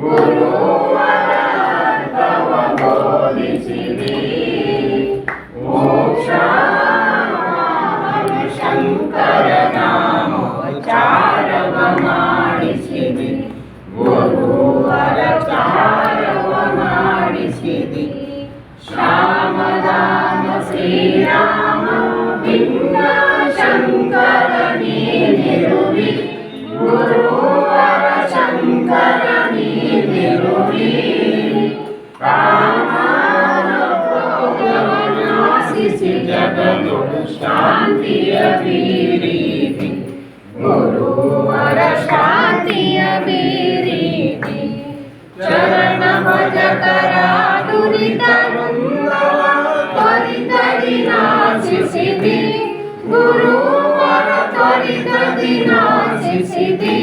ಗುರುವರರ್ಥವ ಬೋಧಿಸಿದಿ. ಮೋಕ್ಷವನ್ನು ಶಂಕರ ನಾಮೋಚ್ಚಾರವ ಮಾಡಿಸಿದಿ. ಗುರುವರ ಚಾರವ ಮಾಡಿಸಿದಿ. ಶ್ಯಾಮದಾಮ ಶ್ರೀರಾಮ ಭಿನ್ನ ಶಂಕರ ನೀನಿರುವಿ. ಗುರುವರ ಶಂಕರ ನೀನಿರುವಿ. ಕಾಮನಾಸಿಸಿ ಜಗದೊಳು ಶಾಂತಿಯ ಬೀರಿದಿ. ಗುರುವರ ಶಾಂತಿಯ ಬೀರಿದಿ. ಚರಣ ಭಜಕರ ದುರಿತ ವೃಂದವ ತ್ವರಿತದಿ ನಾಶಿಸಿದಿ. ಗುರುವರ ತ್ವರಿತದಿ ನಾಶಿಸಿದಿ.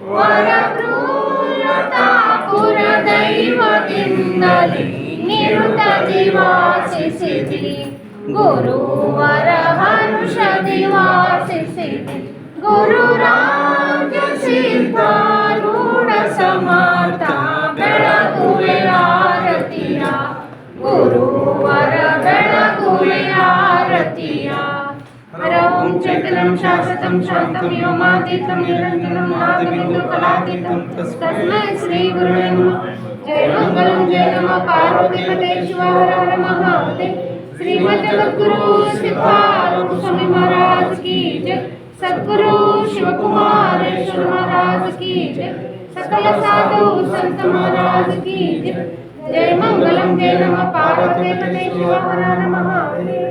ವರಭೃಲತಾಪುರ ದೈವದಿಂದಲೇ ನಿರುತದಿ ವಾಸಿಸಿದಿ. ಗುರುವರ ಹರುಷದಿ ವಾಸಿಸಿದಿ. ಗುರುರಾಜ್ಯ ಸಿದ್ಧಾರೂಢ ಸಮರ್ಥ ಬೆಳಗುವೆ ಆರತಿಯ. ಗುರುವರ ಬೆಳಗುವೆ ಆರತಿಯ. ಹರಂ ಚಕ್ರಂ ಶಾಶ್ವತಂ ಶಾಂತಂ ವ್ಯೋಮಾತೀತಂ ನಿರಂಜನಂ ನಾದಬಿಂದು ಕಲಾತೀತಂ ತಸ್ಮೈ ಶ್ರೀ ಗುರುವೇ ನಮಃ. ಜಯ ಮಂಗಲಂ ಜಯ ನಮಃ ಪಾರ್ವತಿ ಪತೆ ಶಿವ ಹರ ಹರ ಮಹಾದೇವ. श्रीमद जगद्गुरु सिद्धारूढ़ स्वामी महाराज की जय. सद्गुरु शिव कुमारेश्वर महाराज की जय. सकल साधु संत महाराज की जय. जय मंगलम जय नमः पार्वती पते शिव हर हर महादेव.